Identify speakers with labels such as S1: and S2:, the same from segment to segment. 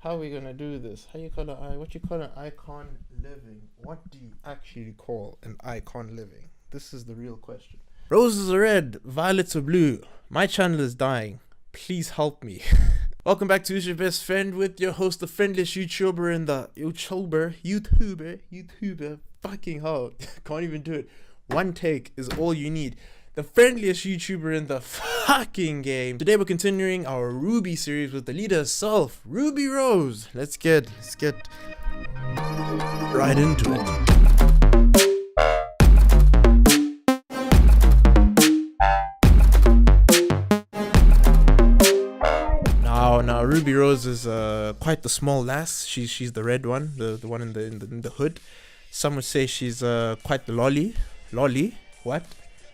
S1: How are we gonna do this? How you call what you call an icon living? What do you actually call an icon living? This is the real question. Roses are red, violets are blue. My channel is dying. Please help me. Welcome back to Who's Your Best Friend with your host, the friendliest YouTuber in the YouTuber. Fucking hell, can't even do it. One take is all you need. The friendliest YouTuber in the fucking game. Today we're continuing our Ruby series with the leader herself, Ruby Rose. Let's get right into it. Now Ruby Rose is quite the small lass. She's the red one, the one in the hood. Some would say she's quite the lolly. What?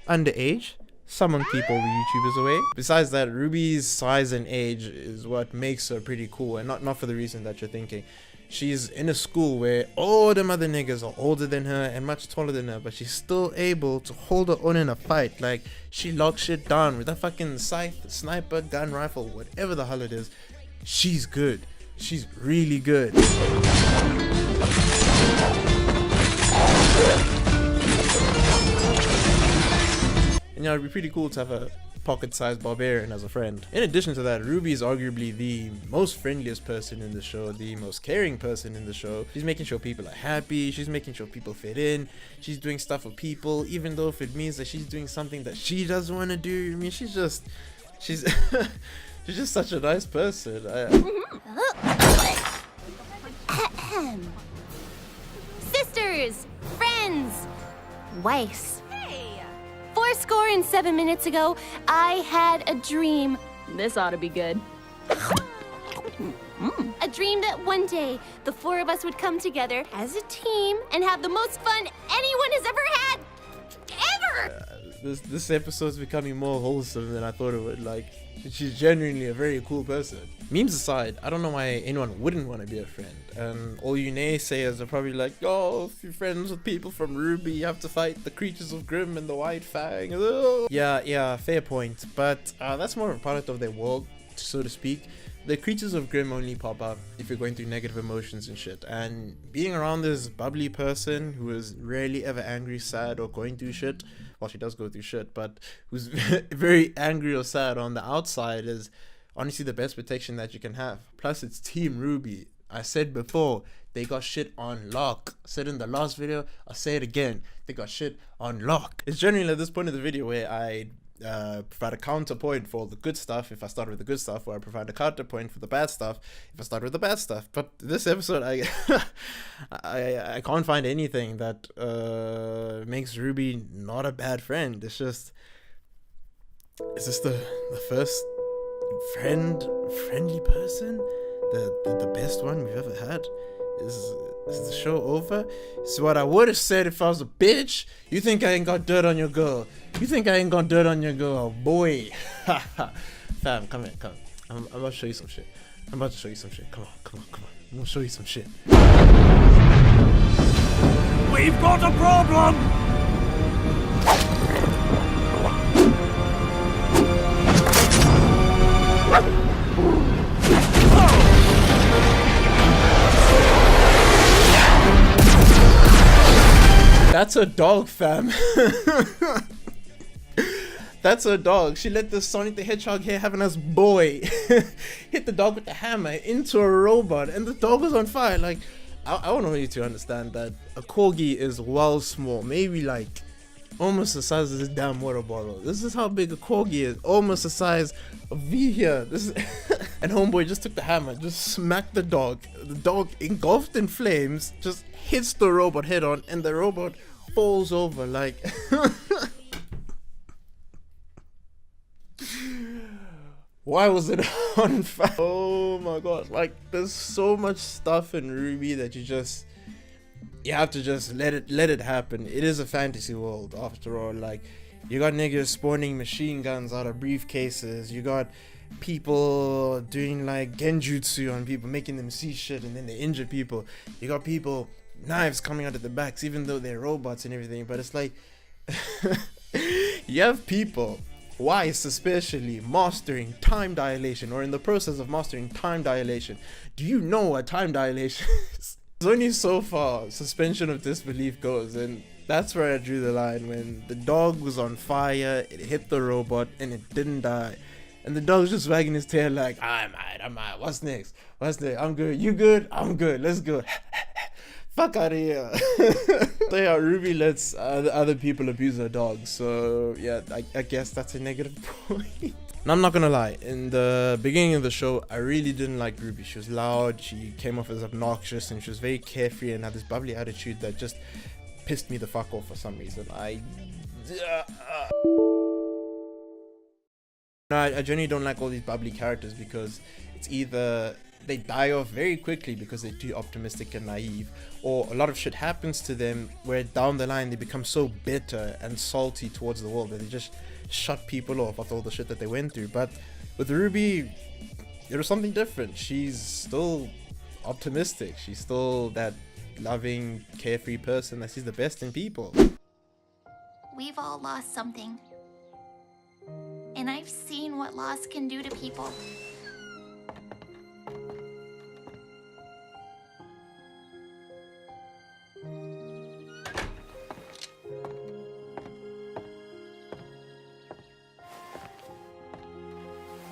S1: Underage. Some would keep all the YouTubers away. Besides that, Ruby's size and age is what makes her pretty cool, and not for the reason that you're thinking. She's in a school where all them other niggas are older than her and much taller than her, but she's still able to hold her own in a fight. Like, she locks shit down with that fucking scythe, sniper, gun, rifle, whatever the hell it is. She's good. She's really good. And it'd be pretty cool to have a pocket-sized barbarian as a friend. In addition to that, Ruby is arguably the most friendliest person in the show, the most caring person in the show. She's making sure people are happy, she's making sure people fit in, she's doing stuff for people, even though if it means that she's doing something that she doesn't want to do. I mean, she's she's just such a nice person.
S2: Sisters, friends, wives. 4 minutes ago, I had a dream. This ought to be good. A dream that one day, the four of us would come together as a team and have the most fun anyone has ever had. Ever!
S1: This episode's becoming more wholesome than I thought it would. Like, she's genuinely a very cool person. Memes aside, I don't know why anyone wouldn't want to be a friend. And all you naysayers are probably like, oh, if you're friends with people from Ruby, you have to fight the creatures of Grimm and the White Fang. Oh. Yeah, fair point. But that's more of a product of their world, so to speak. The creatures of Grimm only pop up if you're going through negative emotions and shit. And being around this bubbly person who is rarely ever angry, sad, or going through shit, well, she does go through shit, but who's very angry or sad on the outside is honestly the best protection that you can have. Plus, it's Team Ruby. I said before, they got shit on lock. I said in the last video, I'll say it again. They got shit on lock. It's generally at this point of the video where I provide a counterpoint for the good stuff if I start with the good stuff, or I provide a counterpoint for the bad stuff if I start with the bad stuff. But this episode, I can't find anything that makes Ruby not a bad friend. It's just, is this the first friendly person, the best one we've ever had? Is the show over? So what I would have said if I was a bitch, you think I ain't got dirt on your girl? You think I ain't got dirt on your girl, boy? Fam, come here. I'm about to show you some shit. Come on. I'm gonna show you some shit.
S3: We've got a problem!
S1: That's a dog, fam. That's a dog. She let the Sonic the Hedgehog hair having us boy hit the dog with the hammer into a robot, and the dog was on fire. Like, I want you to understand that a corgi is well small, maybe like almost the size of this damn water bottle. This is how big a corgi is, almost the size of V here. This is and homeboy just took the hammer, just smacked the dog. The dog, engulfed in flames, just hits the robot head on, and the robot falls over like. Why was it on fire? Oh my god, like, there's so much stuff in Ruby that you have to just let it happen. It is a fantasy world after all. Like, you got niggas spawning machine guns out of briefcases, you got people doing like genjutsu on people, making them see shit and then they injure people, you got people, knives coming out of the backs even though they're robots and everything. But it's like you have people Weiss especially mastering time dilation, or in the process of mastering time dilation. Do you know what time dilation is? It's only so far suspension of disbelief goes, and that's where I drew the line. When the dog was on fire, it hit the robot and it didn't die. And the dog's just wagging his tail like, I'm alright, what's next? I'm good, you good? I'm good, let's go. Fuck out of here. So yeah, Ruby lets other people abuse her dog, so yeah, I guess that's a negative point. And I'm not gonna lie, in the beginning of the show, I really didn't like Ruby. She was loud, she came off as obnoxious, and she was very carefree and had this bubbly attitude that just pissed me the fuck off for some reason. I genuinely don't like all these bubbly characters, because it's either they die off very quickly because they're too optimistic and naive, or a lot of shit happens to them where down the line they become so bitter and salty towards the world that they just shut people off after all the shit that they went through. But with Ruby, it was something different. She's still optimistic. She's still that loving, carefree person that sees the best in people.
S4: We've all lost something. And I've seen what loss can do to people.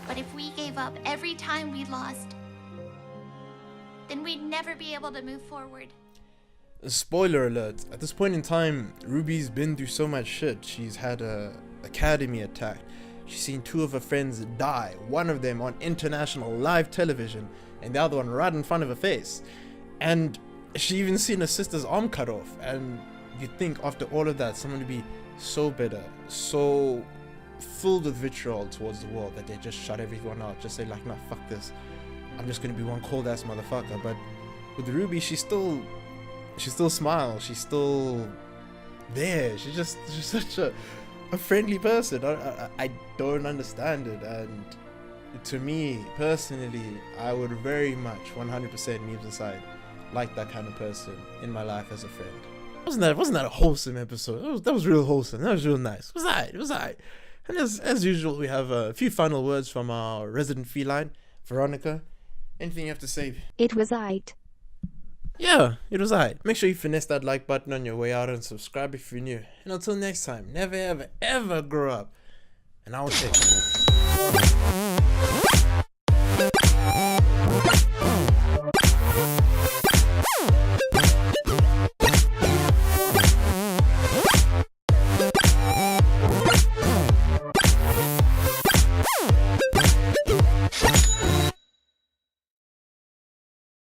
S4: But if we gave up every time we lost, then we'd never be able to move forward.
S1: Spoiler alert, at this point in time, Ruby's been through so much shit. She's had a academy attacked. She's seen 2 of her friends die, one of them on international live television, and the other one right in front of her face. And she even seen her sister's arm cut off. And you'd think after all of that, someone would be so bitter, so filled with vitriol towards the world that they just shut everyone out, just say like, nah, fuck this, I'm just gonna be one cold ass motherfucker. But with Ruby, she still smiles, she's still there, she's such a friendly person. I don't understand it, and to me personally, I would very much 100% memes aside like that kind of person in my life as a friend. Wasn't that a wholesome episode? That was real wholesome. That was real nice. It was alright. And as usual, we have a few final words from our resident feline, Veronica. Anything you have to say?
S5: It was aight.
S1: Yeah, it was alright. Make sure you finesse that like button on your way out and subscribe if you're new. And until next time, never ever ever grow up. And I will take it.